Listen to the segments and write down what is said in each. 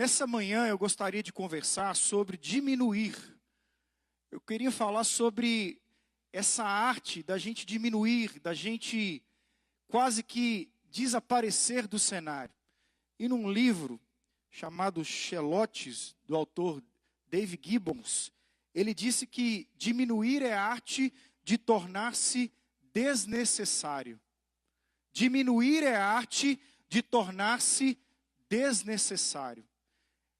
Nessa manhã eu gostaria de conversar sobre diminuir. Eu queria falar sobre essa arte da gente diminuir, da gente quase que desaparecer do cenário. E num livro chamado Shelotes, do autor Dave Gibbons, ele disse que diminuir é a arte de tornar-se desnecessário. Diminuir é a arte de tornar-se desnecessário.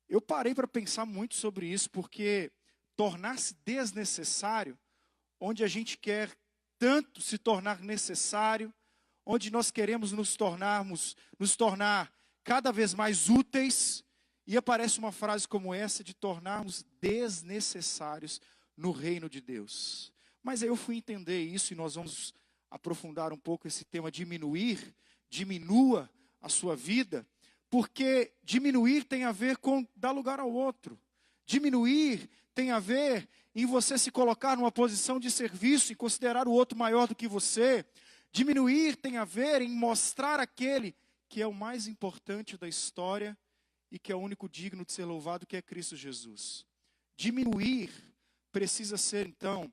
Eu parei para pensar muito sobre isso, porque tornar-se desnecessário, onde a gente quer tanto se tornar necessário, onde nós queremos nos tornar cada vez mais úteis, e aparece uma frase como essa de tornarmos desnecessários no reino de Deus. Mas aí eu fui entender isso e nós vamos aprofundar um pouco esse tema diminuir, diminua a sua vida, porque diminuir tem a ver com dar lugar ao outro. Diminuir tem a ver em você se colocar numa posição de serviço e considerar o outro maior do que você. Diminuir tem a ver em mostrar aquele que é o mais importante da história e que é o único digno de ser louvado, que é Cristo Jesus. Diminuir precisa ser, então,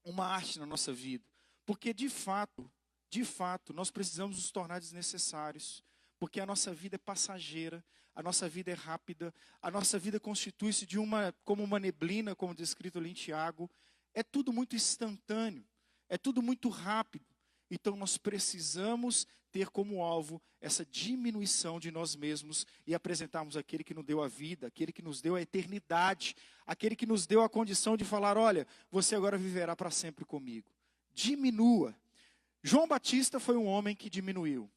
uma arte na nossa vida. Porque, de fato, nós precisamos nos tornar desnecessários. Porque a nossa vida é passageira, a nossa vida é rápida, a nossa vida constitui-se como uma neblina, como descrito ali em Tiago. É tudo muito instantâneo, é tudo muito rápido. Então nós precisamos ter como alvo essa diminuição de nós mesmos e apresentarmos aquele que nos deu a vida, aquele que nos deu a eternidade, aquele que nos deu a condição de falar, olha, você agora viverá para sempre comigo. Diminua. João Batista foi um homem que diminuiu.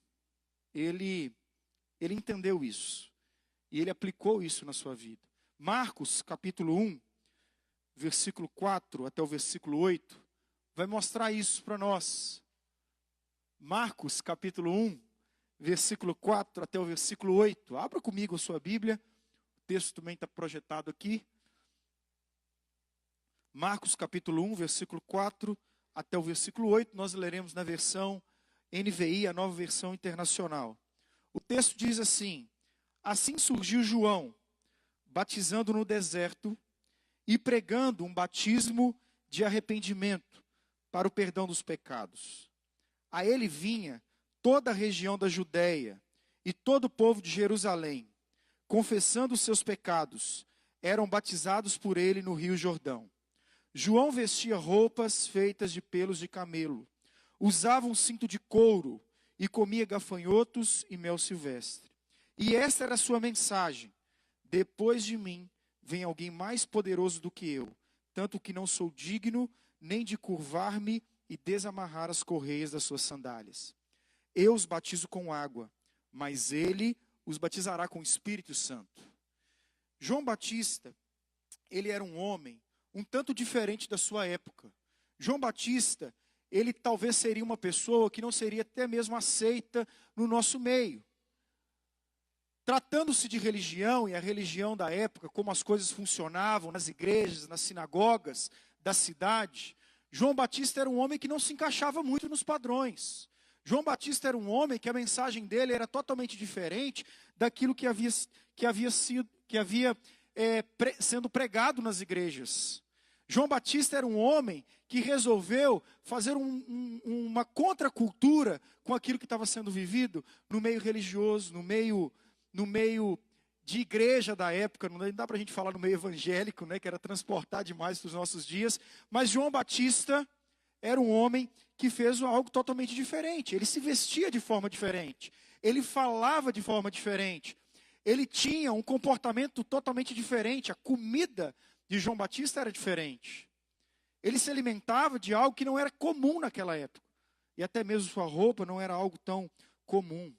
Ele entendeu isso. E ele aplicou isso na sua vida. Marcos, capítulo 1, versículo 4 até o versículo 8, vai mostrar isso para nós. Marcos, capítulo 1, versículo 4 até o versículo 8. Abra comigo a sua Bíblia. O texto também está projetado aqui. Marcos, capítulo 1, versículo 4 até o versículo 8. Nós leremos na versão NVI, a nova versão internacional. O texto diz assim: assim surgiu João, batizando no deserto e pregando um batismo de arrependimento para o perdão dos pecados. A ele vinha toda a região da Judéia e todo o povo de Jerusalém, confessando os seus pecados, eram batizados por ele no rio Jordão. João vestia roupas feitas de pelos de camelo, usava um cinto de couro e comia gafanhotos e mel silvestre. E esta era a sua mensagem: depois de mim vem alguém mais poderoso do que eu, tanto que não sou digno nem de curvar-me e desamarrar as correias das suas sandálias. Eu os batizo com água, mas ele os batizará com o Espírito Santo. João Batista, ele era um homem um tanto diferente da sua época. João Batista, ele talvez seria uma pessoa que não seria até mesmo aceita no nosso meio. Tratando-se de religião, e a religião da época, como as coisas funcionavam nas igrejas, nas sinagogas da cidade, João Batista era um homem que não se encaixava muito nos padrões. João Batista era um homem que a mensagem dele era totalmente diferente daquilo que havia sendo pregado nas igrejas. João Batista era um homem que resolveu fazer uma contracultura com aquilo que estava sendo vivido no meio religioso, no meio de igreja da época. Não dá para a gente falar no meio evangélico, né, que era transportar demais para os nossos dias. Mas João Batista era um homem que fez algo totalmente diferente. Ele se vestia de forma diferente. Ele falava de forma diferente. Ele tinha um comportamento totalmente diferente. A comida de João Batista era diferente. Ele se alimentava de algo que não era comum naquela época. E até mesmo sua roupa não era algo tão comum.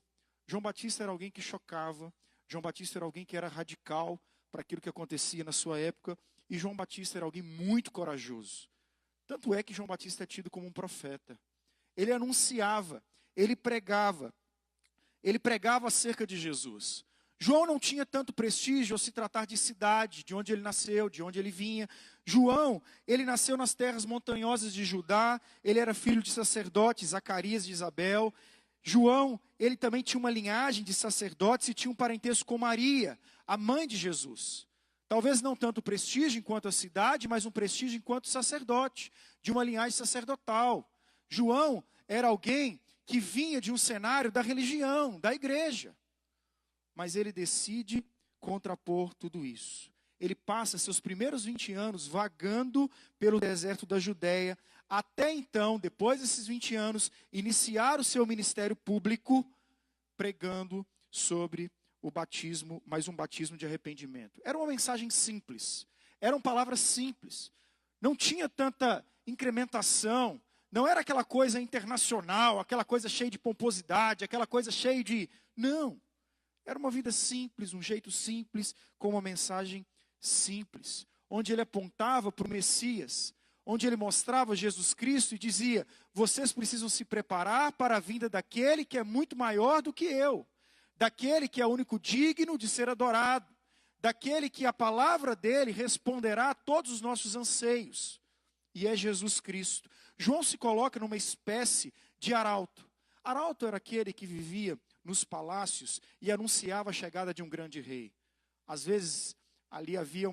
João Batista era alguém que chocava. João Batista era alguém que era radical para aquilo que acontecia na sua época. E João Batista era alguém muito corajoso. Tanto é que João Batista é tido como um profeta. Ele anunciava, ele pregava acerca de Jesus. João não tinha tanto prestígio ao se tratar de cidade, de onde ele nasceu, de onde ele vinha. João, ele nasceu nas terras montanhosas de Judá, ele era filho de sacerdotes, Zacarias de Isabel. João, ele também tinha uma linhagem de sacerdotes e tinha um parentesco com Maria, a mãe de Jesus. Talvez não tanto prestígio enquanto a cidade, mas um prestígio enquanto sacerdote, de uma linhagem sacerdotal. João era alguém que vinha de um cenário da religião, da igreja. Mas ele decide contrapor tudo isso. Ele passa seus primeiros 20 anos vagando pelo deserto da Judéia, até então, depois desses 20 anos, iniciar o seu ministério público, pregando sobre o batismo, mas um batismo de arrependimento. Era uma mensagem simples, eram palavras simples, não tinha tanta incrementação, não era aquela coisa internacional, aquela coisa cheia de pomposidade, aquela coisa cheia de... Não, era uma vida simples, um jeito simples, com uma mensagem simples, onde ele apontava para o Messias, onde ele mostrava Jesus Cristo e dizia: vocês precisam se preparar para a vinda daquele que é muito maior do que eu, daquele que é o único digno de ser adorado, daquele que a palavra dele responderá a todos os nossos anseios, e é Jesus Cristo. João se coloca numa espécie de arauto. Arauto era aquele que vivia nos palácios e anunciava a chegada de um grande rei. Às vezes ali havia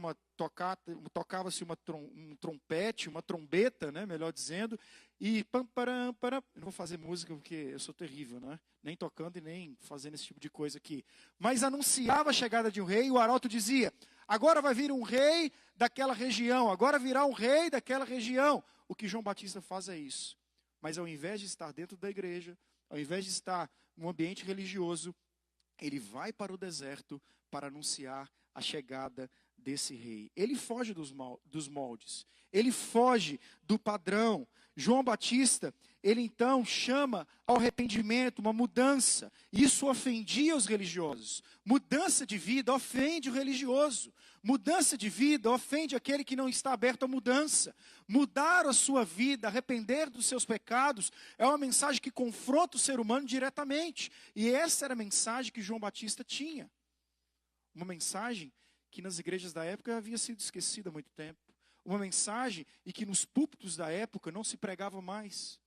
tocava-se um trompete, uma trombeta, né, melhor dizendo, e pam, param, param. Eu não vou fazer música porque eu sou terrível, né? Nem tocando e nem fazendo esse tipo de coisa aqui. Mas anunciava a chegada de um rei, e o arauto dizia: agora vai vir um rei daquela região, agora virá um rei daquela região. O que João Batista faz é isso. Mas ao invés de estar dentro da igreja, ao invés de estar num ambiente religioso, ele vai para o deserto para anunciar a chegada desse rei. Ele foge dos moldes, ele foge do padrão. João Batista, ele então chama ao arrependimento, uma mudança. Isso ofendia os religiosos. Mudança de vida ofende o religioso. Mudança de vida ofende aquele que não está aberto à mudança. Mudar a sua vida, arrepender dos seus pecados, é uma mensagem que confronta o ser humano diretamente. E essa era a mensagem que João Batista tinha. Uma mensagem que nas igrejas da época havia sido esquecida há muito tempo. Uma mensagem e que nos púlpitos da época não se pregava mais.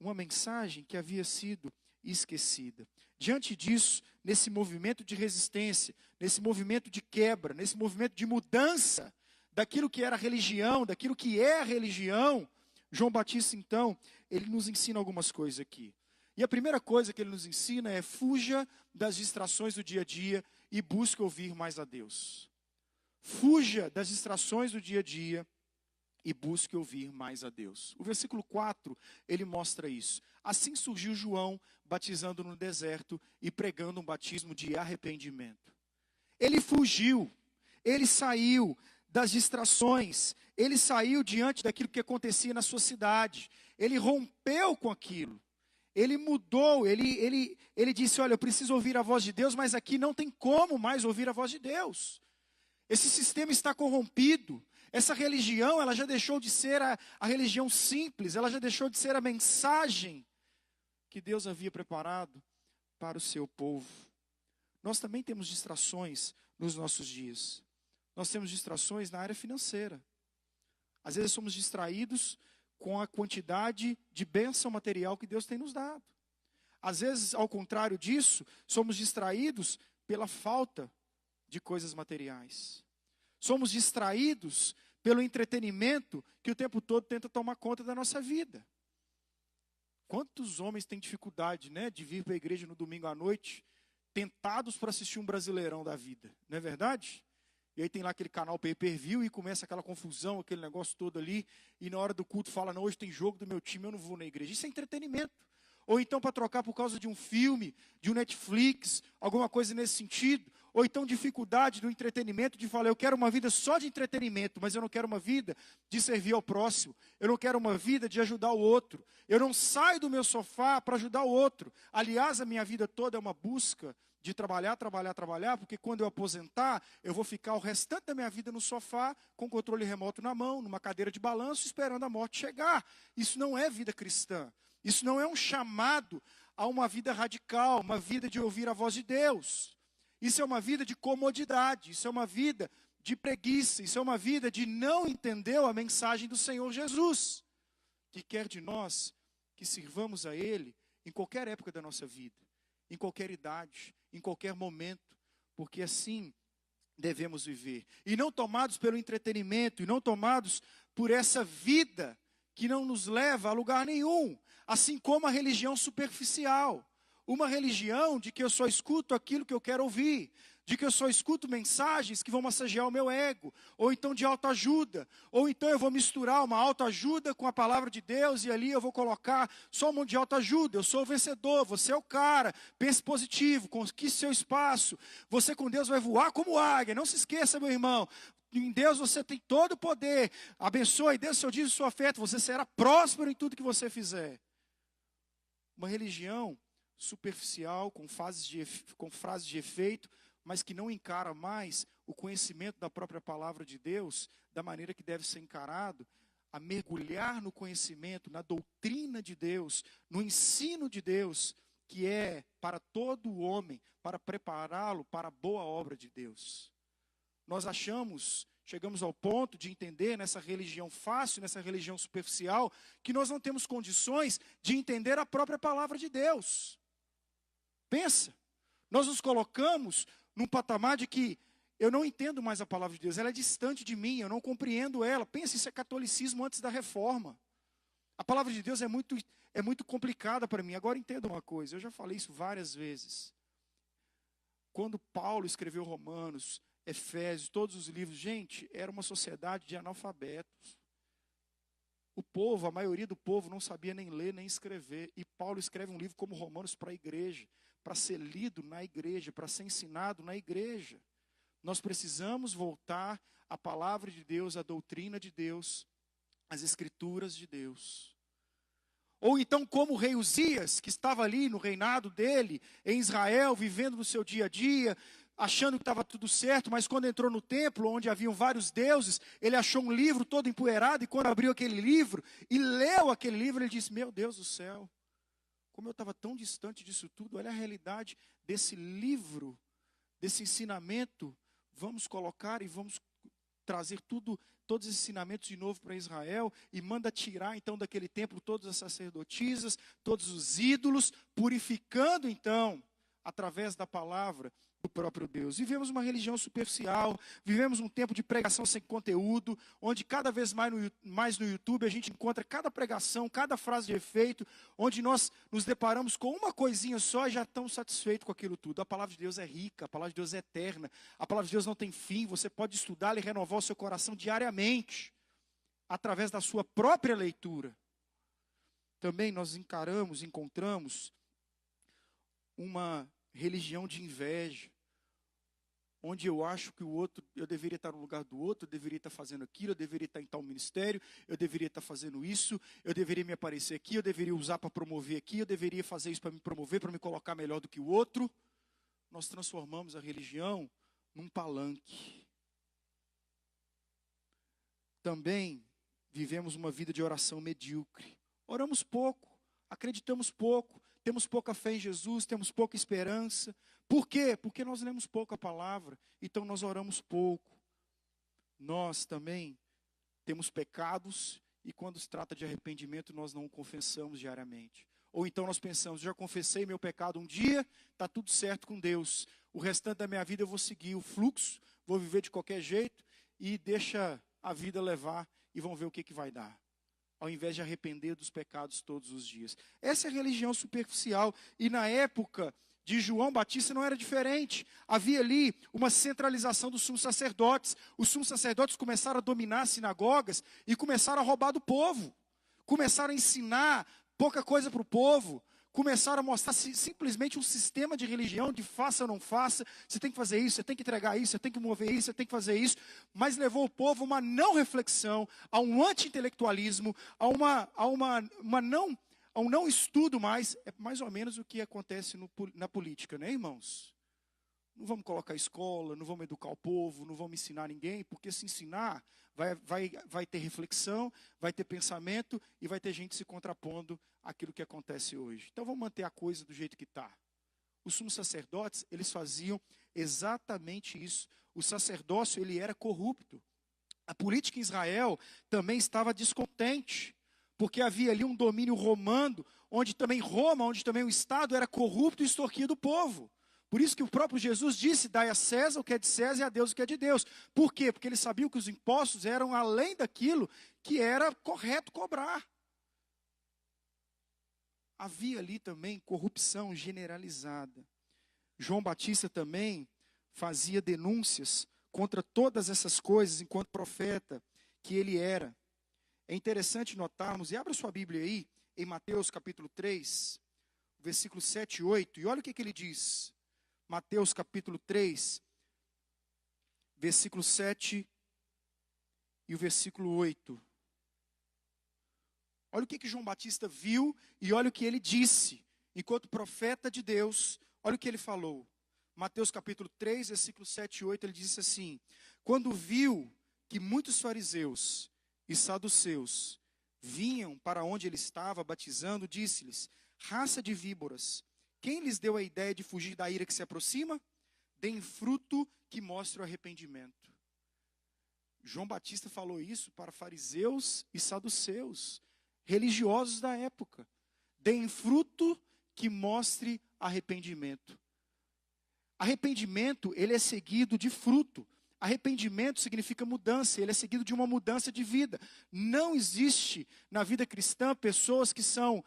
Uma mensagem que havia sido esquecida. Diante disso, nesse movimento de resistência, nesse movimento de quebra, nesse movimento de mudança daquilo que era religião, daquilo que é a religião, João Batista, então, ele nos ensina algumas coisas aqui. E a primeira coisa que ele nos ensina é: fuja das distrações do dia a dia e busque ouvir mais a Deus. Fuja das distrações do dia a dia e busque ouvir mais a Deus. O versículo 4, ele mostra isso. Assim surgiu João, batizando no deserto e pregando um batismo de arrependimento. Ele fugiu, ele saiu das distrações, ele saiu diante daquilo que acontecia na sua cidade, ele rompeu com aquilo. Ele mudou, ele disse: olha, eu preciso ouvir a voz de Deus, mas aqui não tem como mais ouvir a voz de Deus. Esse sistema está corrompido. Essa religião, ela já deixou de ser a religião simples, ela já deixou de ser a mensagem que Deus havia preparado para o seu povo. Nós também temos distrações nos nossos dias. Nós temos distrações na área financeira. Às vezes somos distraídos com a quantidade de bênção material que Deus tem nos dado. Às vezes, ao contrário disso, somos distraídos pela falta de coisas materiais. Somos distraídos pelo entretenimento que o tempo todo tenta tomar conta da nossa vida. Quantos homens têm dificuldade, né, de vir para a igreja no domingo à noite, tentados para assistir um Brasileirão da vida, não é verdade? E aí tem lá aquele canal pay-per-view e começa aquela confusão, aquele negócio todo ali, e na hora do culto fala: não, hoje tem jogo do meu time, eu não vou na igreja. Isso é entretenimento. Ou então para trocar por causa de um filme, de um Netflix, alguma coisa nesse sentido. Ou então dificuldade do entretenimento, de falar: eu quero uma vida só de entretenimento, mas eu não quero uma vida de servir ao próximo. Eu não quero uma vida de ajudar o outro. Eu não saio do meu sofá para ajudar o outro. Aliás, a minha vida toda é uma busca de trabalhar, porque quando eu aposentar, eu vou ficar o restante da minha vida no sofá, com controle remoto na mão, numa cadeira de balanço, esperando a morte chegar. Isso não é vida cristã. Isso não é um chamado a uma vida radical, uma vida de ouvir a voz de Deus. Isso é uma vida de comodidade, isso é uma vida de preguiça, isso é uma vida de não entender a mensagem do Senhor Jesus, que quer de nós que sirvamos a Ele em qualquer época da nossa vida, em qualquer idade, em qualquer momento, porque assim devemos viver. E não tomados pelo entretenimento, e não tomados por essa vida que não nos leva a lugar nenhum, assim como a religião superficial. Uma religião de que eu só escuto aquilo que eu quero ouvir, de que eu só escuto mensagens que vão massagear o meu ego, ou então de autoajuda, ou então eu vou misturar uma autoajuda com a palavra de Deus e ali eu vou colocar só um monte de autoajuda. Eu sou o vencedor, você é o cara, pense positivo, conquiste seu espaço, você com Deus vai voar como águia. Não se esqueça, meu irmão, em Deus você tem todo o poder, abençoe, dê o seu dízimo e sua oferta, você será próspero em tudo que você fizer. Uma religião superficial, com frases de efeito, mas que não encara mais o conhecimento da própria palavra de Deus, da maneira que deve ser encarado, a mergulhar no conhecimento, na doutrina de Deus, no ensino de Deus, que é para todo o homem, para prepará-lo para a boa obra de Deus. Nós chegamos ao ponto de entender nessa religião fácil, nessa religião superficial, que nós não temos condições de entender a própria palavra de Deus. Pensa, nós nos colocamos num patamar de que eu não entendo mais a palavra de Deus, ela é distante de mim, eu não compreendo ela. Pensa, isso é catolicismo antes da reforma. A palavra de Deus é muito complicada para mim. Agora entenda uma coisa, eu já falei isso várias vezes. Quando Paulo escreveu Romanos, Efésios, todos os livros, gente, era uma sociedade de analfabetos. O povo, a maioria do povo não sabia nem ler nem escrever. E Paulo escreve um livro como Romanos para a igreja, para ser lido na igreja, para ser ensinado na igreja. Nós precisamos voltar à palavra de Deus, à doutrina de Deus, às escrituras de Deus. Ou então como o rei Uzias, que estava ali no reinado dele, em Israel, vivendo no seu dia a dia, achando que estava tudo certo, mas quando entrou no templo, onde haviam vários deuses, ele achou um livro todo empoeirado, e quando abriu aquele livro, e leu aquele livro, ele disse, meu Deus do céu, como eu estava tão distante disso tudo, olha a realidade desse livro, desse ensinamento, vamos colocar e vamos trazer todos esses ensinamentos de novo para Israel, e manda tirar então daquele templo todas as sacerdotisas, todos os ídolos, purificando então, através da palavra do próprio Deus. Vivemos uma religião superficial, vivemos um tempo de pregação sem conteúdo, onde cada vez mais no YouTube a gente encontra cada pregação, cada frase de efeito, onde nós nos deparamos com uma coisinha só e já estamos satisfeitos com aquilo tudo. A palavra de Deus é rica, a palavra de Deus é eterna, a palavra de Deus não tem fim, você pode estudá-la e renovar o seu coração diariamente, através da sua própria leitura. Também nós encontramos uma religião de inveja, onde eu acho que o outro, eu deveria estar no lugar do outro, eu deveria estar fazendo aquilo, eu deveria estar em tal ministério, eu deveria estar fazendo isso, eu deveria me aparecer aqui, eu deveria usar para promover aqui, eu deveria fazer isso para me promover, para me colocar melhor do que o outro. Nós transformamos a religião num palanque. Também vivemos uma vida de oração medíocre. Oramos pouco, acreditamos pouco, temos pouca fé em Jesus, temos pouca esperança. Por quê? Porque nós lemos pouco a palavra, então nós oramos pouco. Nós também temos pecados, e quando se trata de arrependimento, nós não o confessamos diariamente. Ou então nós pensamos, já confessei meu pecado um dia, está tudo certo com Deus. O restante da minha vida eu vou seguir o fluxo, vou viver de qualquer jeito, e deixa a vida levar, e vamos ver o que vai dar. Ao invés de arrepender dos pecados todos os dias. Essa é a religião superficial, e na época de João Batista não era diferente. Havia ali uma centralização dos sumos sacerdotes. Os sumos sacerdotes começaram a dominar as sinagogas e começaram a roubar do povo. Começaram a ensinar pouca coisa para o povo. Começaram a mostrar simplesmente um sistema de religião, de faça ou não faça. Você tem que fazer isso, você tem que entregar isso, você tem que mover isso, você tem que fazer isso. Mas levou o povo a uma não reflexão, a um anti-intelectualismo, a um não estudo mais. É mais ou menos o que acontece na política, né, irmãos? Não vamos colocar escola, não vamos educar o povo, não vamos ensinar ninguém, porque se ensinar, vai ter reflexão, vai ter pensamento e vai ter gente se contrapondo àquilo que acontece hoje. Então vamos manter a coisa do jeito que está. Os sumos sacerdotes, eles faziam exatamente isso. O sacerdócio, ele era corrupto. A política em Israel também estava descontente, porque havia ali um domínio romano, onde também Roma, onde também o Estado era corrupto e extorquia do povo. Por isso que o próprio Jesus disse, dai a César o que é de César e a Deus o que é de Deus. Por quê? Porque ele sabia que os impostos eram além daquilo que era correto cobrar. Havia ali também corrupção generalizada. João Batista também fazia denúncias contra todas essas coisas enquanto profeta que ele era. É interessante notarmos, e abra sua Bíblia aí, em Mateus capítulo 3, versículo 7 e 8, e olha o que ele diz. Mateus capítulo 3, versículo 7 e o versículo 8. Olha o que João Batista viu e olha o que ele disse. Enquanto profeta de Deus, olha o que ele falou. Mateus capítulo 3, versículo 7 e 8, ele disse assim: quando viu que muitos fariseus e saduceus vinham para onde ele estava batizando, disse-lhes: raça de víboras, quem lhes deu a ideia de fugir da ira que se aproxima? Deem fruto que mostre o arrependimento. João Batista falou isso para fariseus e saduceus, religiosos da época. Deem fruto que mostre arrependimento. Arrependimento, ele é seguido de fruto. Arrependimento significa mudança, ele é seguido de uma mudança de vida. Não existe na vida cristã pessoas que são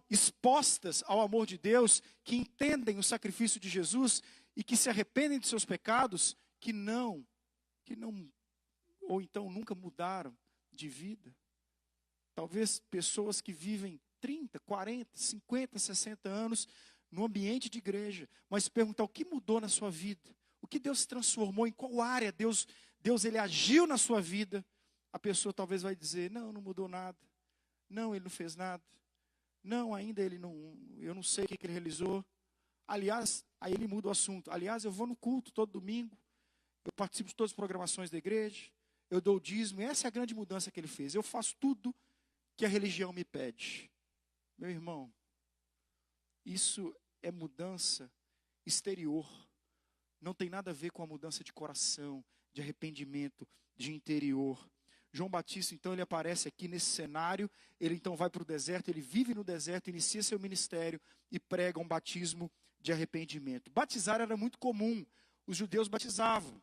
expostas ao amor de Deus, que entendem o sacrifício de Jesus e que se arrependem de seus pecados, que não, ou então nunca mudaram de vida. Talvez pessoas que vivem 30, 40, 50, 60 anos no ambiente de igreja, mas perguntar o que mudou na sua vida, o que Deus transformou, em qual área Deus ele agiu na sua vida, a pessoa talvez vai dizer: não mudou nada, não, ele não fez nada, não, ainda eu não sei o que ele realizou. Aliás, aí ele muda o assunto. Aliás, eu vou no culto todo domingo, eu participo de todas as programações da igreja, eu dou o dízimo, e essa é a grande mudança que ele fez. Eu faço tudo que a religião me pede. Meu irmão, isso é mudança exterior. Não tem nada a ver com a mudança de coração, de arrependimento, de interior. João Batista, então, ele aparece aqui nesse cenário. Ele então vai para o deserto, ele vive no deserto, inicia seu ministério e prega um batismo de arrependimento. Batizar era muito comum, os judeus batizavam,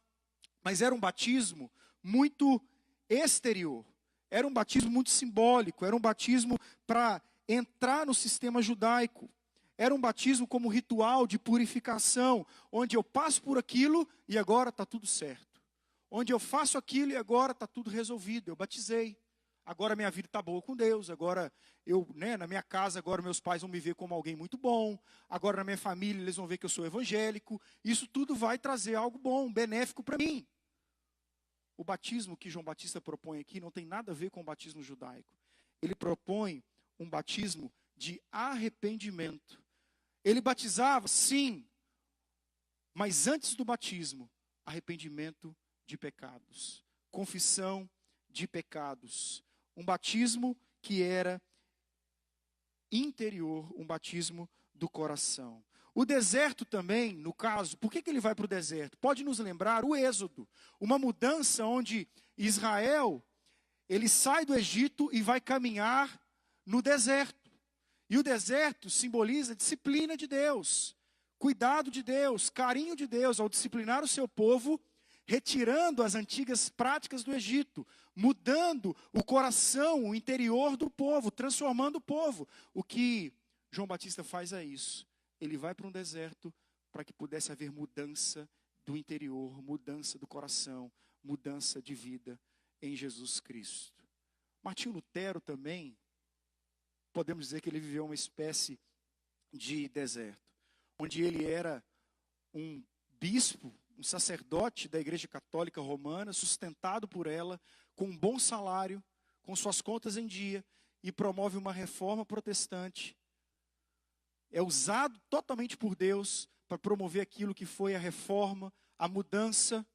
mas era um batismo muito exterior. Era um batismo muito simbólico, era um batismo para entrar no sistema judaico. Era um batismo como ritual de purificação, onde eu passo por aquilo e agora está tudo certo. Onde eu faço aquilo e agora está tudo resolvido, eu batizei. Agora minha vida está boa com Deus, agora na minha casa, agora meus pais vão me ver como alguém muito bom, agora na minha família eles vão ver que eu sou evangélico. Isso tudo vai trazer algo bom, benéfico para mim. O batismo que João Batista propõe aqui não tem nada a ver com o batismo judaico. Ele propõe um batismo de arrependimento. Ele batizava, sim, mas antes do batismo, arrependimento de pecados, confissão de pecados. Um batismo que era interior, um batismo do coração. O deserto também, no caso, por que ele vai para o deserto? Pode nos lembrar o Êxodo, uma mudança onde Israel, ele sai do Egito e vai caminhar no deserto. E o deserto simboliza a disciplina de Deus, cuidado de Deus, carinho de Deus ao disciplinar o seu povo, retirando as antigas práticas do Egito, mudando o coração, o interior do povo, transformando o povo. O que João Batista faz é isso. Ele vai para um deserto para que pudesse haver mudança do interior, mudança do coração, mudança de vida em Jesus Cristo. Martinho Lutero também, podemos dizer que ele viveu uma espécie de deserto, onde ele era um bispo, um sacerdote da Igreja Católica Romana, sustentado por ela, com um bom salário, com suas contas em dia, e promove uma reforma protestante. É usado totalmente por Deus para promover aquilo que foi a reforma, a mudança.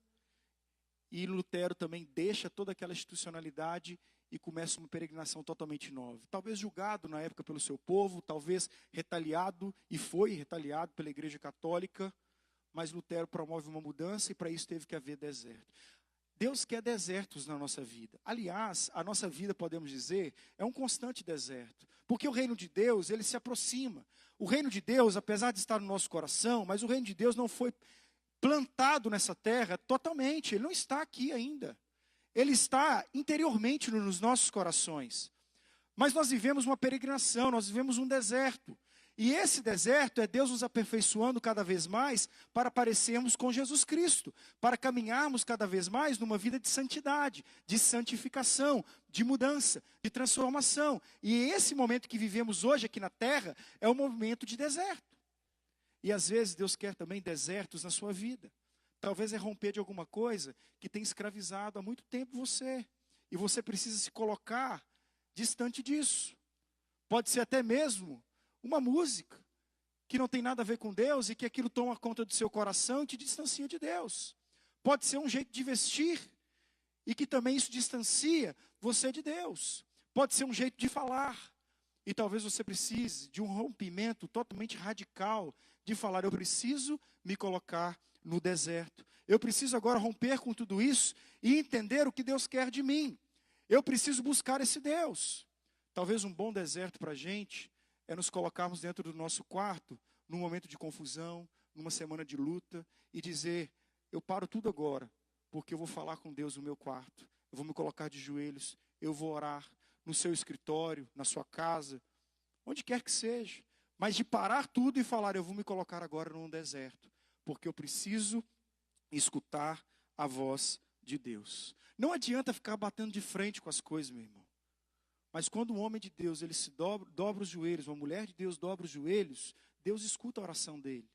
E Lutero também deixa toda aquela institucionalidade e começa uma peregrinação totalmente nova. Talvez julgado na época pelo seu povo, talvez retaliado, e foi retaliado pela Igreja Católica, mas Lutero promove uma mudança e para isso teve que haver deserto. Deus quer desertos na nossa vida. Aliás, a nossa vida, podemos dizer, é um constante deserto. Porque o reino de Deus, ele se aproxima. O reino de Deus, apesar de estar no nosso coração, mas o reino de Deus não foi plantado nessa terra totalmente. Ele não está aqui ainda. Ele está interiormente nos nossos corações. Mas nós vivemos uma peregrinação, nós vivemos um deserto. E esse deserto é Deus nos aperfeiçoando cada vez mais para parecermos com Jesus Cristo, para caminharmos cada vez mais numa vida de santidade, de santificação, de mudança, de transformação. E esse momento que vivemos hoje aqui na terra é um momento de deserto. E às vezes Deus quer também desertos na sua vida. Talvez é romper de alguma coisa que tem escravizado há muito tempo você. E você precisa se colocar distante disso. Pode ser até mesmo uma música que não tem nada a ver com Deus e que aquilo toma conta do seu coração e te distancia de Deus. Pode ser um jeito de vestir e que também isso distancia você de Deus. Pode ser um jeito de falar e talvez você precise de um rompimento totalmente radical de falar: eu preciso me colocar no deserto. Eu preciso agora romper com tudo isso e entender o que Deus quer de mim. Eu preciso buscar esse Deus. Talvez um bom deserto para a gente é nos colocarmos dentro do nosso quarto, num momento de confusão, numa semana de luta, e dizer: eu paro tudo agora, porque eu vou falar com Deus no meu quarto. Eu vou me colocar de joelhos, eu vou orar no seu escritório, na sua casa, onde quer que seja. Mas de parar tudo e falar: eu vou me colocar agora num deserto, porque eu preciso escutar a voz de Deus. Não adianta ficar batendo de frente com as coisas, meu irmão. Mas quando um homem de Deus, ele se dobra os joelhos, uma mulher de Deus dobra os joelhos, Deus escuta a oração dele.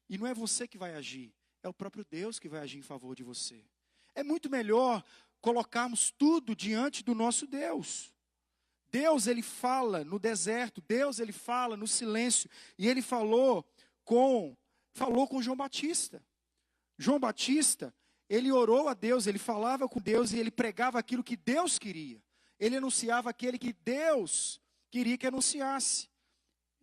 E não é você que vai agir, é o próprio Deus que vai agir em favor de você. É muito melhor colocarmos tudo diante do nosso Deus. Deus, ele fala no deserto, Deus, ele fala no silêncio. E ele falou com João Batista. João Batista, ele orou a Deus, ele falava com Deus e ele pregava aquilo que Deus queria. Ele anunciava aquele que Deus queria que anunciasse.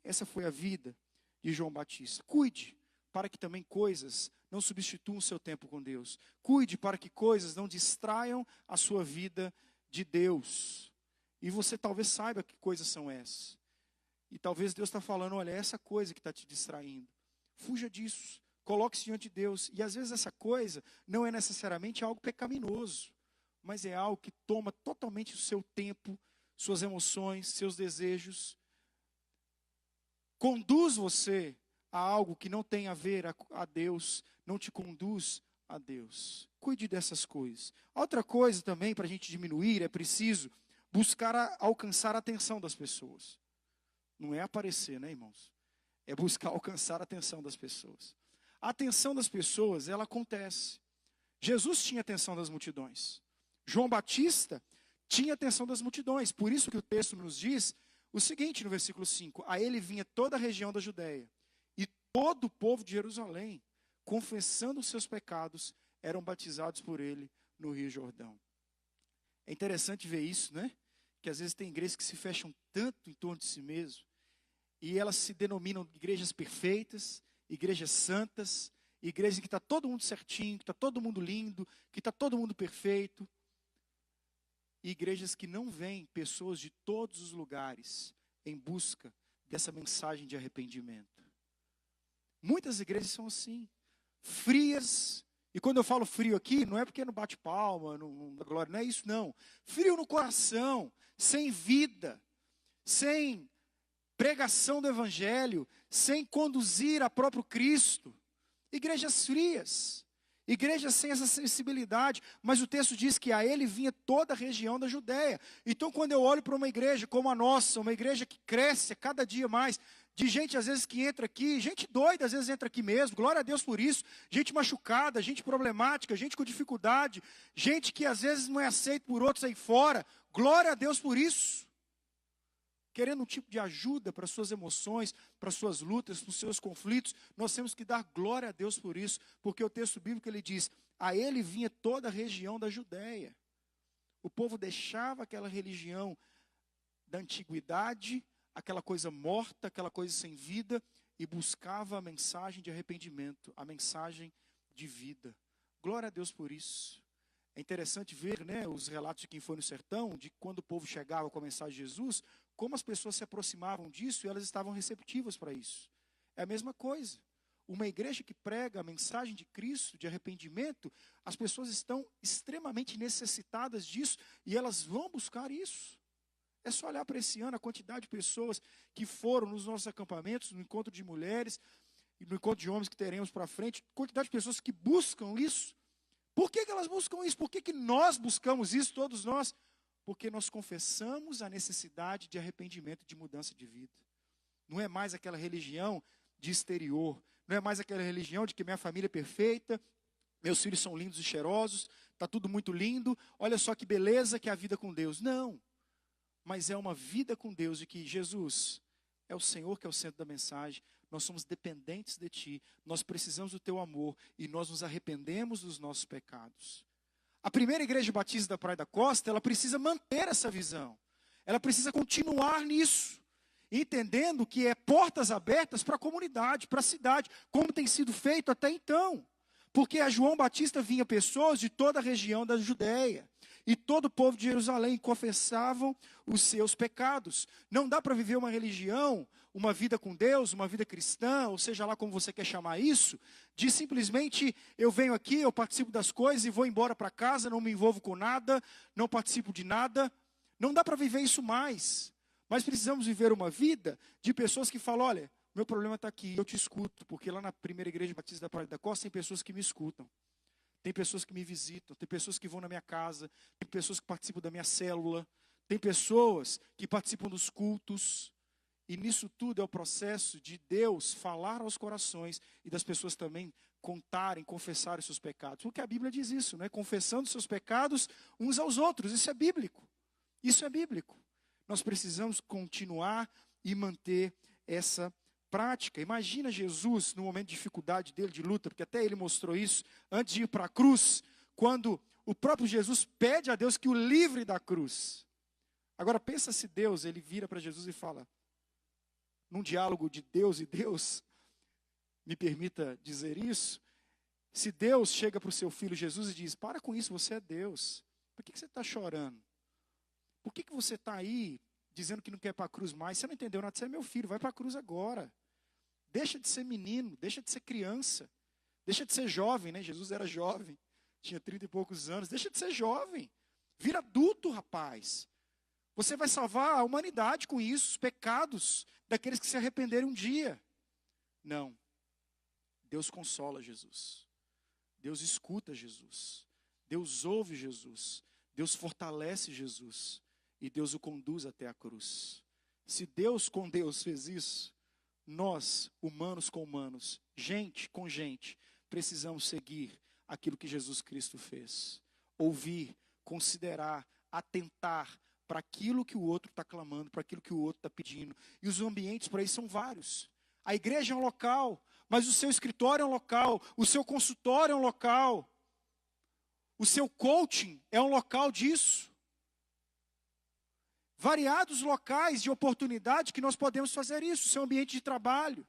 Essa foi a vida de João Batista. Cuide para que também coisas não substituam o seu tempo com Deus. Cuide para que coisas não distraiam a sua vida de Deus. E você talvez saiba que coisas são essas. E talvez Deus está falando: olha, essa coisa que está te distraindo. Fuja disso. Coloque-se diante de Deus. E às vezes essa coisa não é necessariamente algo pecaminoso, mas é algo que toma totalmente o seu tempo, suas emoções, seus desejos. Conduz você a algo que não tem a ver a Deus, não te conduz a Deus. Cuide dessas coisas. Outra coisa também, para a gente diminuir, é preciso buscar alcançar a atenção das pessoas. Não é aparecer, né, irmãos? É buscar alcançar a atenção das pessoas. A atenção das pessoas, ela acontece. Jesus tinha atenção das multidões. João Batista tinha atenção das multidões. Por isso que o texto nos diz o seguinte no versículo 5. A ele vinha toda a região da Judéia e todo o povo de Jerusalém, confessando os seus pecados, eram batizados por ele no Rio Jordão. É interessante ver isso, né? Que às vezes tem igrejas que se fecham tanto em torno de si mesmo e elas se denominam igrejas perfeitas, igrejas santas, igrejas que está todo mundo certinho, que está todo mundo lindo, que está todo mundo perfeito. E igrejas que não vêm pessoas de todos os lugares em busca dessa mensagem de arrependimento. Muitas igrejas são assim, frias. E quando eu falo frio aqui, não é porque não bate palma, não dá glória, não é isso não. Frio no coração, sem vida, sem pregação do evangelho, sem conduzir a próprio Cristo. Igrejas frias. Igrejas sem essa sensibilidade, mas o texto diz que a ele vinha toda a região da Judéia. Então quando eu olho para uma igreja como a nossa, uma igreja que cresce a cada dia mais, de gente às vezes que entra aqui, gente doida às vezes entra aqui mesmo, glória a Deus por isso, gente machucada, gente problemática, gente com dificuldade, gente que às vezes não é aceito por outros aí fora, glória a Deus por isso. Querendo um tipo de ajuda para suas emoções, para suas lutas, para os seus conflitos, nós temos que dar glória a Deus por isso, porque o texto bíblico ele diz: a ele vinha toda a região da Judéia. O povo deixava aquela religião da antiguidade, aquela coisa morta, aquela coisa sem vida, e buscava a mensagem de arrependimento, a mensagem de vida. Glória a Deus por isso. É interessante ver, né, os relatos de quem foi no sertão, de quando o povo chegava com a mensagem de Jesus, como as pessoas se aproximavam disso e elas estavam receptivas para isso. É a mesma coisa. Uma igreja que prega a mensagem de Cristo, de arrependimento, as pessoas estão extremamente necessitadas disso e elas vão buscar isso. É só olhar para esse ano a quantidade de pessoas que foram nos nossos acampamentos, no encontro de mulheres e no encontro de homens que teremos para frente, quantidade de pessoas que buscam isso. Por que elas buscam isso? Por que nós buscamos isso, todos nós? Porque nós confessamos a necessidade de arrependimento, de mudança de vida. Não é mais aquela religião de exterior, não é mais aquela religião de que minha família é perfeita, meus filhos são lindos e cheirosos, está tudo muito lindo, olha só que beleza que é a vida com Deus. Não, mas é uma vida com Deus de que Jesus é o Senhor que é o centro da mensagem, nós somos dependentes de Ti, nós precisamos do Teu amor e nós nos arrependemos dos nossos pecados. A primeira igreja batista da Praia da Costa, ela precisa manter essa visão, ela precisa continuar nisso, entendendo que é portas abertas para a comunidade, para a cidade, como tem sido feito até então. Porque a João Batista vinha pessoas de toda a região da Judéia. E todo o povo de Jerusalém confessavam os seus pecados. Não dá para viver uma religião, uma vida com Deus, uma vida cristã, ou seja lá como você quer chamar isso, de simplesmente eu venho aqui, eu participo das coisas e vou embora para casa, não me envolvo com nada, não participo de nada. Não dá para viver isso mais. Mas precisamos viver uma vida de pessoas que falam, olha, meu problema está aqui, eu te escuto, porque lá na primeira igreja batista da Praia da Costa tem pessoas que me escutam. Tem pessoas que me visitam, tem pessoas que vão na minha casa, tem pessoas que participam da minha célula, tem pessoas que participam dos cultos. E nisso tudo é o processo de Deus falar aos corações e das pessoas também contarem, confessarem seus pecados. Porque a Bíblia diz isso, né? Confessando seus pecados uns aos outros. Isso é bíblico. Isso é bíblico. Nós precisamos continuar e manter essa prática. Imagina Jesus no momento de dificuldade dele, de luta, porque até ele mostrou isso antes de ir para a cruz, quando o próprio Jesus pede a Deus que o livre da cruz. Agora pensa se Deus, ele vira para Jesus e fala, num diálogo de Deus e Deus, me permita dizer isso, se Deus chega para o seu filho Jesus e diz, para com isso, você é Deus, por que você está chorando? Por que você está aí dizendo que não quer ir para a cruz mais? Você não entendeu nada, você é meu filho, vai para a cruz agora. Deixa de ser menino, deixa de ser criança, deixa de ser jovem, né? Jesus era jovem, tinha 30 e poucos anos, deixa de ser jovem, vira adulto, rapaz. Você vai salvar a humanidade com isso, os pecados daqueles que se arrependerem um dia. Não, Deus consola Jesus, Deus escuta Jesus, Deus ouve Jesus, Deus fortalece Jesus e Deus o conduz até a cruz. Se Deus com Deus fez isso, nós, humanos com humanos, gente com gente, precisamos seguir aquilo que Jesus Cristo fez. Ouvir, considerar, atentar para aquilo que o outro está clamando, para aquilo que o outro está pedindo. E os ambientes por aí são vários. A igreja é um local, mas o seu escritório é um local, o seu consultório é um local, o seu coaching é um local disso. Variados locais de oportunidade que nós podemos fazer isso, seu ambiente de trabalho.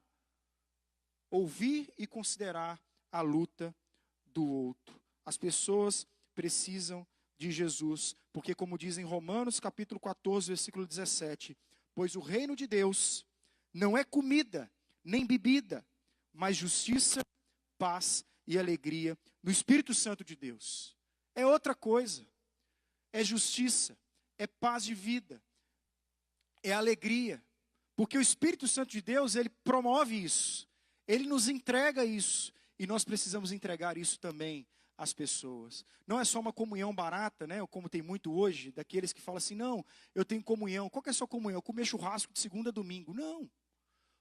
Ouvir e considerar a luta do outro. As pessoas precisam de Jesus, porque como diz em Romanos capítulo 14, versículo 17, pois o reino de Deus não é comida, nem bebida, mas justiça, paz e alegria no Espírito Santo de Deus. É outra coisa, é justiça, é paz de vida, é alegria, porque o Espírito Santo de Deus, ele promove isso, ele nos entrega isso, e nós precisamos entregar isso também às pessoas. Não é só uma comunhão barata, né, como tem muito hoje, daqueles que falam assim, não, eu tenho comunhão, qual que é a sua comunhão? Comer churrasco de segunda a domingo, não,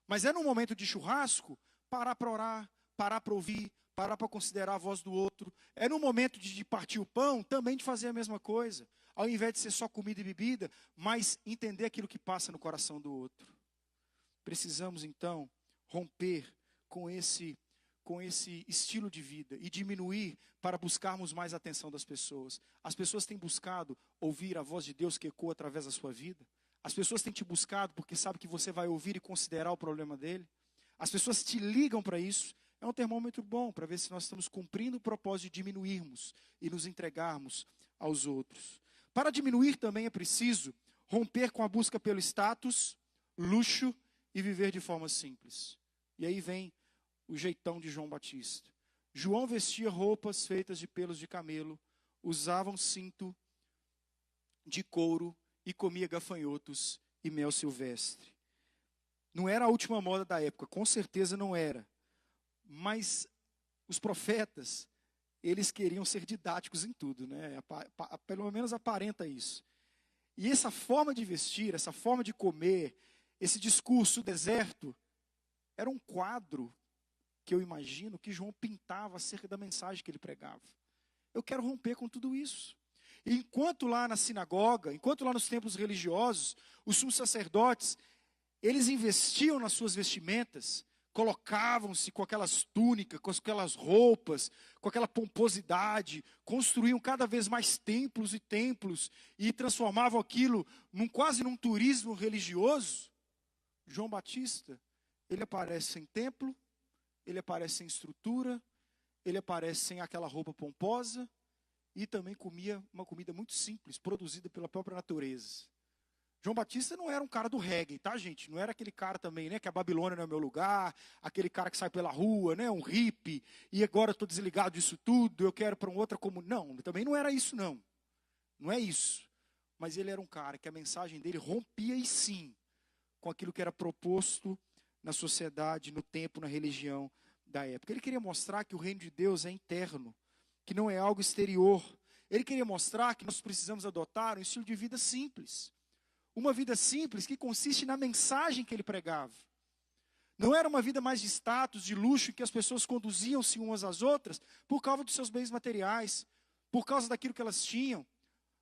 mas é no momento de churrasco, parar para orar, parar para ouvir, parar para considerar a voz do outro, é no momento de partir o pão, também de fazer a mesma coisa, ao invés de ser só comida e bebida, mas entender aquilo que passa no coração do outro. Precisamos então romper com esse estilo de vida e diminuir para buscarmos mais a atenção das pessoas. As pessoas têm buscado ouvir a voz de Deus que ecoa através da sua vida. As pessoas têm te buscado porque sabem que você vai ouvir e considerar o problema dele. As pessoas te ligam para isso. É um termômetro bom para ver se nós estamos cumprindo o propósito de diminuirmos e nos entregarmos aos outros. Para diminuir também é preciso romper com a busca pelo status, luxo e viver de forma simples. E aí vem o jeitão de João Batista. João vestia roupas feitas de pelos de camelo, usava um cinto de couro e comia gafanhotos e mel silvestre. Não era a última moda da época, com certeza não era. Mas os profetas, eles queriam ser didáticos em tudo, né? Pelo menos aparenta isso. E essa forma de vestir, essa forma de comer, esse discurso deserto, era um quadro que eu imagino que João pintava acerca da mensagem que ele pregava. Eu quero romper com tudo isso. E enquanto lá na sinagoga, enquanto lá nos templos religiosos, os sumos sacerdotes, eles investiam nas suas vestimentas, colocavam-se com aquelas túnicas, com aquelas roupas, com aquela pomposidade, construíam cada vez mais templos e transformavam aquilo quase num turismo religioso. João Batista, ele aparece sem templo, ele aparece sem estrutura, ele aparece sem aquela roupa pomposa e também comia uma comida muito simples, produzida pela própria natureza. João Batista não era um cara do reggae, tá, gente? Não era aquele cara também, né, que a Babilônia não é meu lugar, aquele cara que sai pela rua, né, um hippie, e agora eu estou desligado disso tudo, eu quero para uma outra comunidade. Não, também não era isso, não. Não é isso. Mas ele era um cara que a mensagem dele rompia, e sim, com aquilo que era proposto na sociedade, no tempo, na religião da época. Ele queria mostrar que o reino de Deus é interno, que não é algo exterior. Ele queria mostrar que nós precisamos adotar um estilo de vida simples. Uma vida simples que consiste na mensagem que ele pregava. Não era uma vida mais de status, de luxo, em que as pessoas conduziam-se umas às outras por causa dos seus bens materiais, por causa daquilo que elas tinham.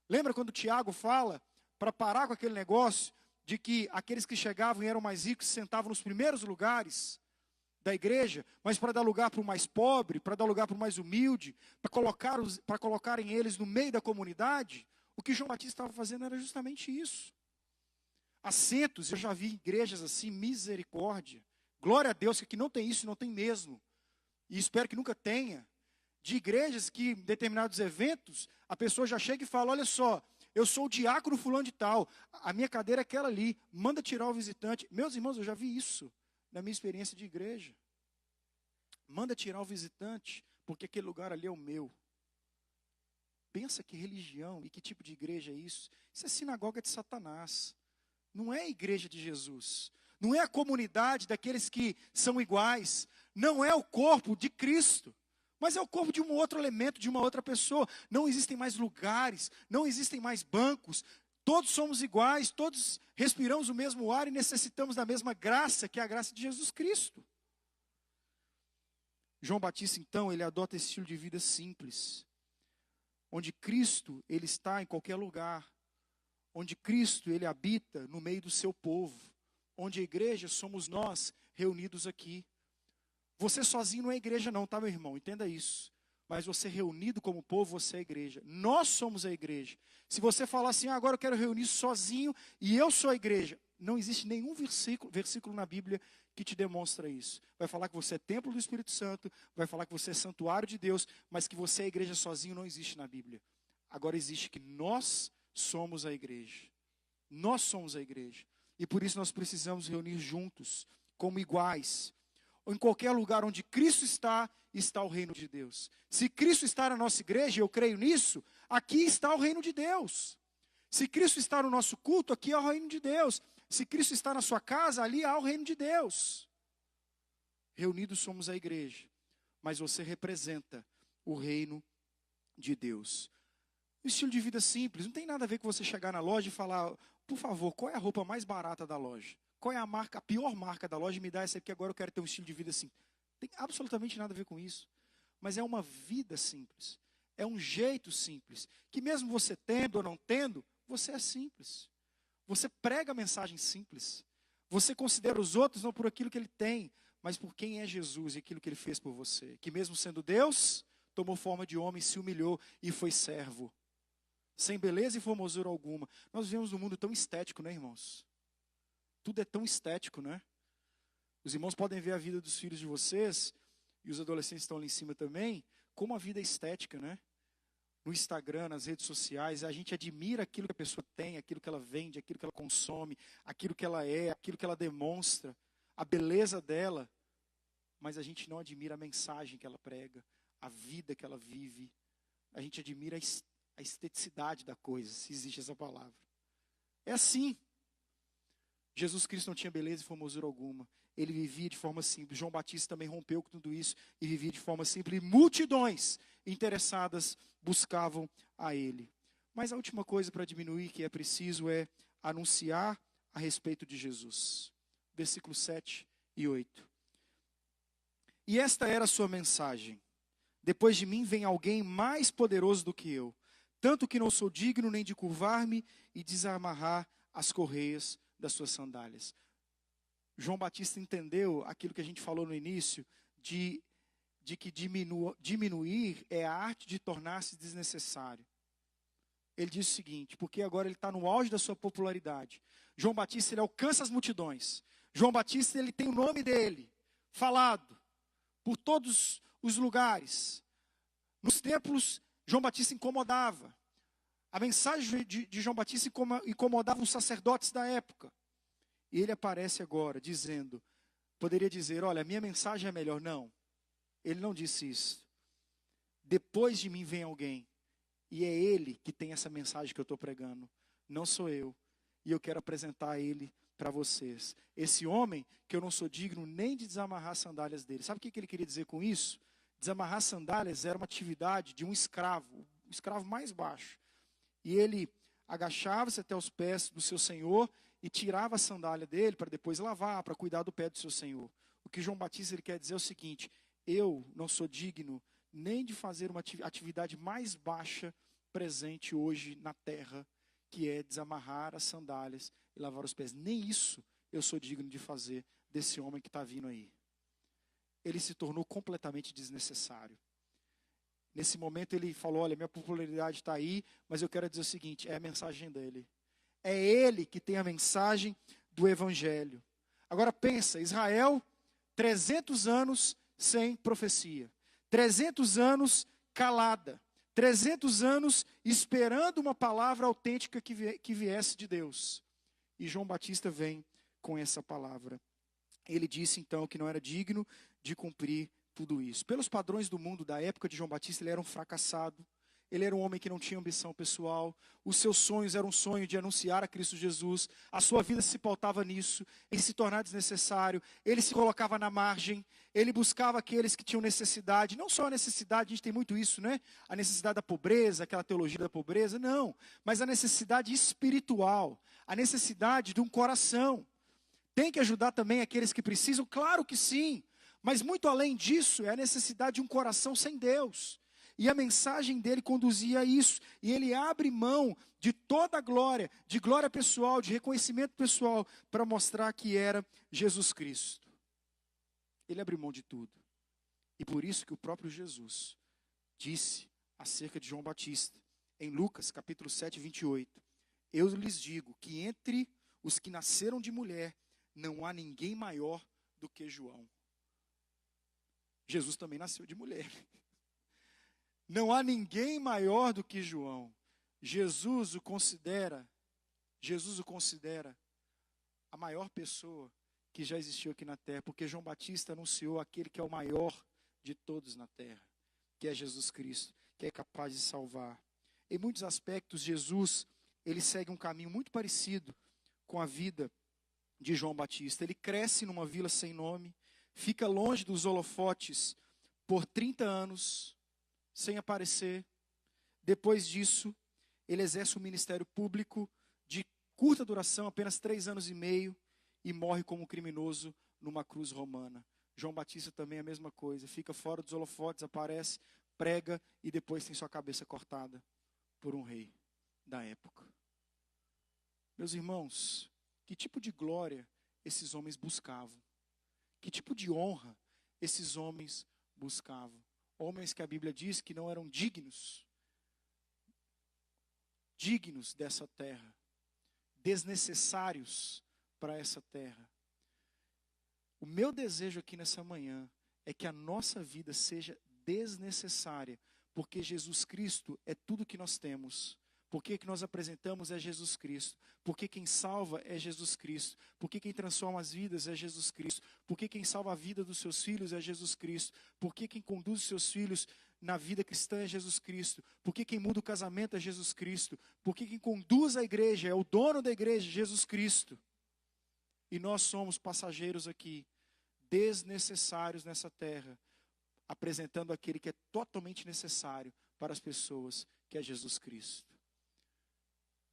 Lembra quando Tiago fala, para parar com aquele negócio, de que aqueles que chegavam e eram mais ricos se sentavam nos primeiros lugares da igreja, mas para dar lugar para o mais pobre, para dar lugar para o mais humilde, para colocarem eles no meio da comunidade? O que João Batista estava fazendo era justamente isso. Assentos, eu já vi igrejas assim, misericórdia. Glória a Deus que aqui não tem isso, não tem mesmo. E espero que nunca tenha. De igrejas que, em determinados eventos, a pessoa já chega e fala, olha só, eu sou o diácono fulano de tal, a minha cadeira é aquela ali, manda tirar o visitante. Meus irmãos, eu já vi isso na minha experiência de igreja. Manda tirar o visitante, porque aquele lugar ali é o meu. Pensa que religião e que tipo de igreja é isso? Isso é sinagoga de Satanás. Não é a igreja de Jesus. Não é a comunidade daqueles que são iguais. Não é o corpo de Cristo. Mas é o corpo de um outro elemento, de uma outra pessoa. Não existem mais lugares, não existem mais bancos. Todos somos iguais, todos respiramos o mesmo ar e necessitamos da mesma graça, que é a graça de Jesus Cristo. João Batista, então, ele adota esse estilo de vida simples. Onde Cristo, ele está em qualquer lugar. Onde Cristo, ele habita no meio do seu povo. Onde a igreja somos nós reunidos aqui. Você sozinho não é igreja não, tá, meu irmão? Entenda isso. Mas você reunido como povo, você é a igreja. Nós somos a igreja. Se você falar assim, agora eu quero reunir sozinho e eu sou a igreja. Não existe nenhum versículo na Bíblia que te demonstra isso. Vai falar que você é templo do Espírito Santo, vai falar que você é santuário de Deus, mas que você é a igreja sozinho não existe na Bíblia. Agora existe que nós somos a igreja. Nós somos a igreja. E por isso nós precisamos reunir juntos, como iguais. Em qualquer lugar onde Cristo está, está o reino de Deus. Se Cristo está na nossa igreja, eu creio nisso, aqui está o reino de Deus. Se Cristo está no nosso culto, aqui é o reino de Deus. Se Cristo está na sua casa, ali há o reino de Deus. Reunidos somos a igreja, mas você representa o reino de Deus. Um estilo de vida simples, não tem nada a ver com você chegar na loja e falar, por favor, qual é a roupa mais barata da loja? Qual é a marca, a pior marca da loja? Me dá essa aqui, agora eu quero ter um estilo de vida assim. Tem absolutamente nada a ver com isso. Mas é uma vida simples. É um jeito simples. Que mesmo você tendo ou não tendo, você é simples. Você prega a mensagem simples. Você considera os outros não por aquilo que ele tem, mas por quem é Jesus e aquilo que ele fez por você. Que mesmo sendo Deus, tomou forma de homem, se humilhou e foi servo. Sem beleza e formosura alguma. Nós vivemos num mundo tão estético, né, irmãos? Tudo é tão estético, né? Os irmãos podem ver a vida dos filhos de vocês, e os adolescentes estão ali em cima também, como a vida é estética, né? No Instagram, nas redes sociais, a gente admira aquilo que a pessoa tem, aquilo que ela vende, aquilo que ela consome, aquilo que ela é, aquilo que ela demonstra, a beleza dela, mas a gente não admira a mensagem que ela prega, a vida que ela vive. A gente admira a esteticidade da coisa, se existe essa palavra. É assim. Jesus Cristo não tinha beleza e formosura alguma. Ele vivia de forma simples. João Batista também rompeu com tudo isso e vivia de forma simples. E multidões interessadas buscavam a ele. Mas a última coisa para diminuir que é preciso é anunciar a respeito de Jesus. Versículos 7 e 8. E esta era a sua mensagem. Depois de mim vem alguém mais poderoso do que eu, tanto que não sou digno nem de curvar-me e desamarrar as correias das suas sandálias. João Batista entendeu aquilo que a gente falou no início, de que diminuir é a arte de tornar-se desnecessário. Ele diz o seguinte, porque agora ele está no auge da sua popularidade. João Batista, ele alcança as multidões. João Batista, ele tem o nome dele falado por todos os lugares. Nos templos, João Batista incomodava. A mensagem de João Batista incomodava os sacerdotes da época. E ele aparece agora dizendo, poderia dizer, olha, a minha mensagem é melhor. Não, ele não disse isso. Depois de mim vem alguém. E é ele que tem essa mensagem que eu estou pregando. Não sou eu. E eu quero apresentar ele para vocês. Esse homem que eu não sou digno nem de desamarrar as sandálias dele. Sabe o que ele queria dizer com isso? Desamarrar sandálias era uma atividade de um escravo, o escravo mais baixo. E ele agachava-se até os pés do seu senhor e tirava a sandália dele para depois lavar, para cuidar do pé do seu senhor. O que João Batista ele quer dizer é o seguinte, eu não sou digno nem de fazer uma atividade mais baixa presente hoje na terra, que é desamarrar as sandálias e lavar os pés. Nem isso eu sou digno de fazer desse homem que está vindo aí. Ele se tornou completamente desnecessário. Nesse momento ele falou, olha, minha popularidade está aí, mas eu quero dizer o seguinte, é a mensagem dele. É ele que tem a mensagem do Evangelho. Agora pensa, Israel, 300 anos sem profecia. 300 anos calada. 300 anos esperando uma palavra autêntica que viesse de Deus. E João Batista vem com essa palavra. Ele disse então que não era digno de cumprir tudo isso. Pelos padrões do mundo da época de João Batista, ele era um fracassado. Ele era um homem que não tinha ambição pessoal. Os seus sonhos eram um sonho de anunciar a Cristo Jesus. A sua vida se pautava nisso, em se tornar desnecessário. Ele se colocava na margem. Ele buscava aqueles que tinham necessidade. Não só a necessidade, a gente tem muito isso, né? A necessidade da pobreza, aquela teologia da pobreza. Não, mas a necessidade espiritual. A necessidade de um coração. Tem que ajudar também aqueles que precisam? Claro que sim. Mas muito além disso, é a necessidade de um coração sem Deus. E a mensagem dele conduzia a isso. E ele abre mão de toda a glória, de glória pessoal, de reconhecimento pessoal, para mostrar que era Jesus Cristo. Ele abre mão de tudo. E por isso que o próprio Jesus disse acerca de João Batista, em Lucas capítulo 7, 28. Eu lhes digo que entre os que nasceram de mulher, não há ninguém maior do que João. Jesus também nasceu de mulher. Não há ninguém maior do que João. Jesus o considera a maior pessoa que já existiu aqui na terra, porque João Batista anunciou aquele que é o maior de todos na terra, que é Jesus Cristo, que é capaz de salvar. Em muitos aspectos, Jesus, ele segue um caminho muito parecido com a vida de João Batista. Ele cresce numa vila sem nome, fica longe dos holofotes por 30 anos, sem aparecer. Depois disso, ele exerce um ministério público de curta duração, apenas 3 anos e meio, e morre como criminoso numa cruz romana. João Batista também é a mesma coisa, fica fora dos holofotes, aparece, prega e depois tem sua cabeça cortada por um rei da época. Meus irmãos, que tipo de glória esses homens buscavam? Que tipo de honra esses homens buscavam? Homens que a Bíblia diz que não eram dignos dessa terra, desnecessários para essa terra. O meu desejo aqui nessa manhã é que a nossa vida seja desnecessária, porque Jesus Cristo é tudo que nós temos. Porque que nós apresentamos é Jesus Cristo. Porque quem salva é Jesus Cristo. Porque quem transforma as vidas é Jesus Cristo. Porque quem salva a vida dos seus filhos é Jesus Cristo. Porque quem conduz os seus filhos na vida cristã é Jesus Cristo. Porque quem muda o casamento é Jesus Cristo. Porque quem conduz a igreja é o dono da igreja, Jesus Cristo. E nós somos passageiros aqui, desnecessários nessa terra, apresentando aquele que é totalmente necessário para as pessoas, que é Jesus Cristo.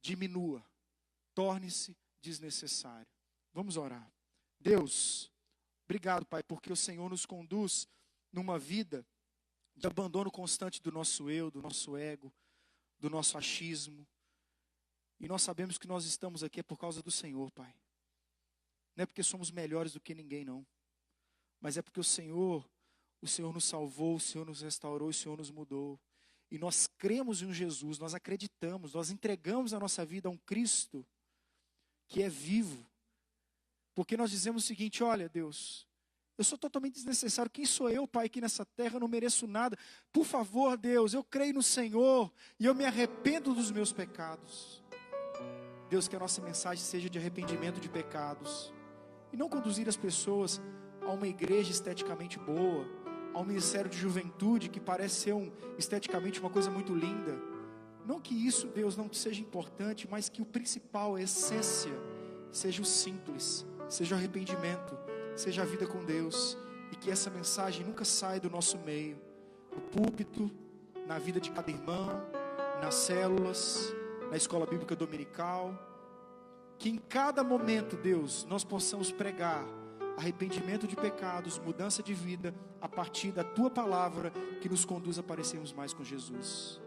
Diminua, torne-se desnecessário. Vamos orar. Deus, obrigado, Pai, porque o Senhor nos conduz numa vida de abandono constante do nosso eu, do nosso ego, do nosso achismo. E nós sabemos que nós estamos aqui é por causa do Senhor, Pai. Não é porque somos melhores do que ninguém, não. Mas é porque o Senhor nos salvou, o Senhor nos restaurou, o Senhor nos mudou. E nós cremos em um Jesus, nós acreditamos, nós entregamos a nossa vida a um Cristo que é vivo. Porque nós dizemos o seguinte: olha, Deus, eu sou totalmente desnecessário. Quem sou eu, Pai, aqui nessa terra? Eu não mereço nada. Por favor, Deus, eu creio no Senhor e eu me arrependo dos meus pecados. Deus, que a nossa mensagem seja de arrependimento de pecados. E não conduzir as pessoas a uma igreja esteticamente boa, ao ministério de juventude, que parece ser esteticamente uma coisa muito linda. Não que isso, Deus, não seja importante, mas que o principal, a essência, seja o simples, seja o arrependimento, seja a vida com Deus. E que essa mensagem nunca saia do nosso meio, no púlpito, na vida de cada irmão, nas células, na escola bíblica dominical. Que em cada momento, Deus, nós possamos pregar arrependimento de pecados, mudança de vida, a partir da Tua palavra, que nos conduz a parecermos mais com Jesus.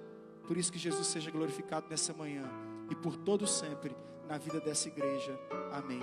Por isso que Jesus seja glorificado nessa manhã, e por todo sempre, na vida dessa igreja. Amém.